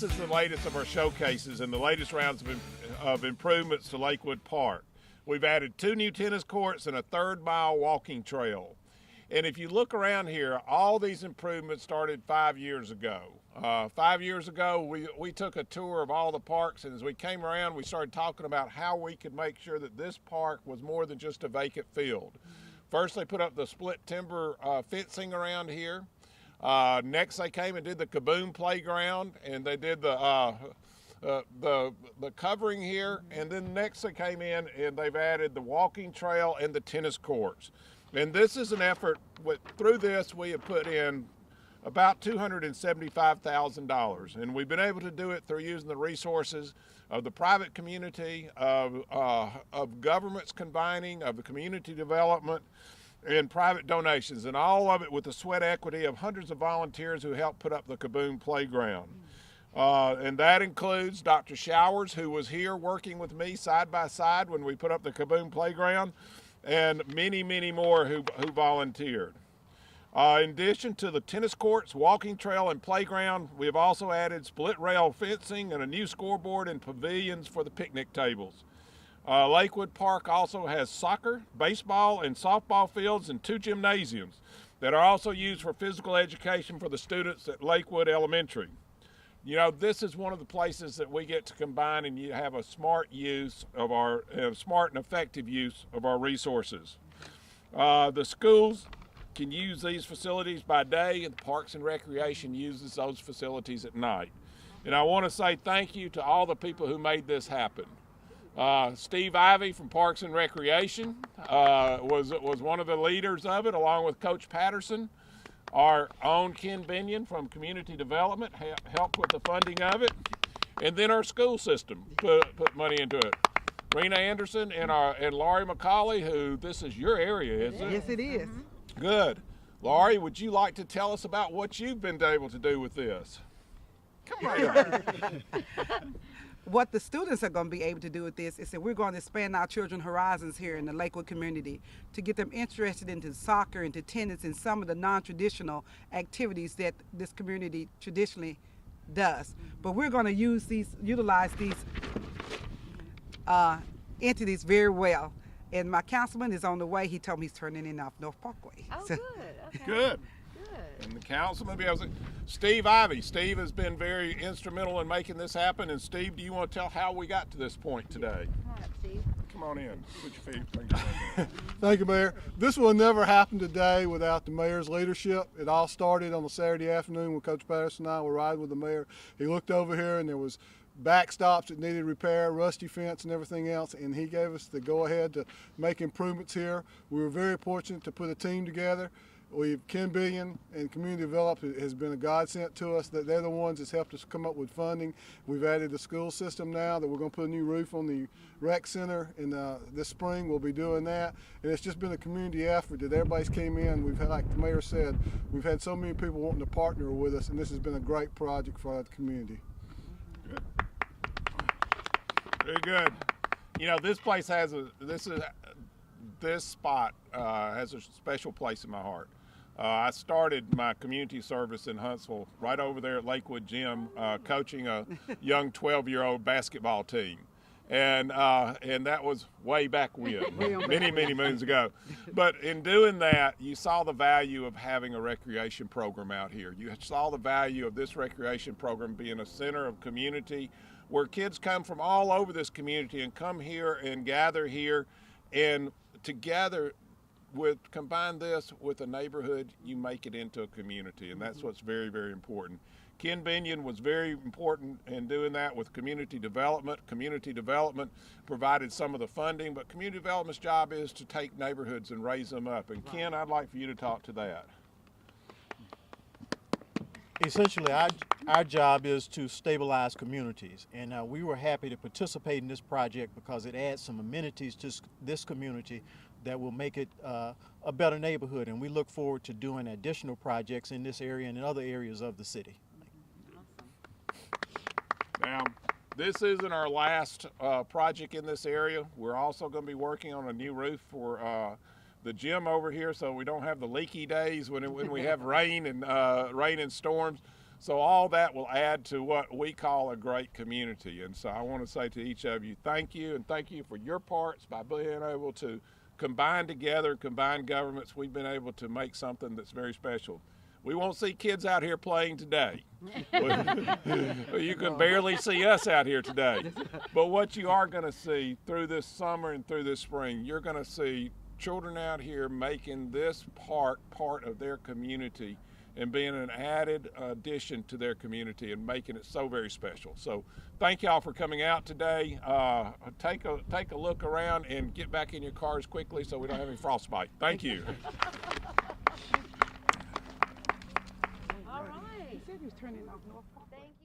this is the latest of our showcases and the latest rounds of improvements to Lakewood Park. We've added 2 new tennis courts and a 3rd-mile walking trail. And if you look around here, all these improvements started 5 years ago. 5 years ago, we took a tour of all the parks, and as we came around, we started talking about how we could make sure that this park was more than just a vacant field. First, they put up the split timber fencing around here. Next, they came and did the Kaboom playground, and they did the covering here. And then next, they came in and they've added the walking trail and the tennis courts. And this is an effort. Through this, we have put in about $275,000, and we've been able to do it through using the resources of the private community, of governments combining, of the community development, and private donations, and all of it with the sweat equity of hundreds of volunteers who helped put up the Kaboom playground. And that includes Dr. Showers, who was here working with me side by side when we put up the Kaboom playground, and many, many more who volunteered. In addition to the tennis courts, walking trail, and playground, we have also added split rail fencing and a new scoreboard and pavilions for the picnic tables. Lakewood Park also has soccer, baseball, and softball fields and 2 gymnasiums that are also used for physical education for the students at Lakewood Elementary. You know, this is one of the places that we get to combine and you have a smart use of our, smart and effective use of our resources. The schools can use these facilities by day, and the Parks and Recreation uses those facilities at night. And I want to say thank you to all the people who made this happen. Steve Ivey from Parks and Recreation was one of the leaders of it, along with Coach Patterson. Our own Ken Binion from Community Development helped with the funding of it. And then our school system put money into it. Rena Anderson and Laurie McCauley, who, this is your area, isn't it? Yes, it is. Good. Laurie, would you like to tell us about what you've been able to do with this? Come right on. What the students are going to be able to do with this is that we're going to expand our children's horizons here in the Lakewood community to get them interested into soccer, into tennis, and some of the non-traditional activities that this community traditionally does. But we're going to utilize these entities very well. And my councilman is on the way. He told me he's turning in off North Parkway. Oh, So- good. Okay. Good. And the councilman, Steve Ivey. Steve has been very instrumental in making this happen. And Steve, do you want to tell how we got to this point today? Come on up, Steve. Come on in. Put your feet. Thank you, Mayor. This will never happen today without the mayor's leadership. It all started on a Saturday afternoon when Coach Patterson and I were riding with the mayor. He looked over here and there was backstops that needed repair, rusty fence and everything else, and he gave us the go-ahead to make improvements here. We were very fortunate to put a team together. Ken Billion and Community Development has been a godsend to us. That they're the ones that's helped us come up with funding. We've added the school system now that we're going to put a new roof on the rec center, and this spring we'll be doing that. And it's just been a community effort that everybody's came in. We've had, like the mayor said, we've had so many people wanting to partner with us, and this has been a great project for our community. Good. Very good. You know, this place has this spot has a special place in my heart. I started my community service in Huntsville right over there at Lakewood Gym, coaching a young 12-year-old basketball team. And that was way back when, many moons ago. But in doing that, you saw the value of having a recreation program out here. You saw the value of this recreation program being a center of community where kids come from all over this community and come here and gather here, and together combine this with a neighborhood, you make it into a community, and that's what's very, very important. Ken Binion was very important in doing that with community development. Community development provided some of the funding, but community development's job is to take neighborhoods and raise them up. And Ken, I'd like for you to talk to that. Essentially, our job is to stabilize communities, and we were happy to participate in this project because it adds some amenities to this community that will make it a better neighborhood, and we look forward to doing additional projects in this area and in other areas of the city. Now, this isn't our last project in this area. We're also going to be working on a new roof for the gym over here, so we don't have the leaky days when we have rain and storms. So all that will add to what we call a great community. And so I want to say to each of you, thank you, and thank you for your parts by being able to combine together, combine governments. We've been able to make something that's very special. We won't see kids out here playing today. You can barely see us out here today. But what you are going to see through this summer and through this spring, you're going to see children out here making this park part of their community and being an added addition to their community and making it so very special. So thank y'all for coming out today. Take a look around and get back in your cars quickly so we don't have any frostbite. Thank you. All right. He said he was turning off North Park. Thank you.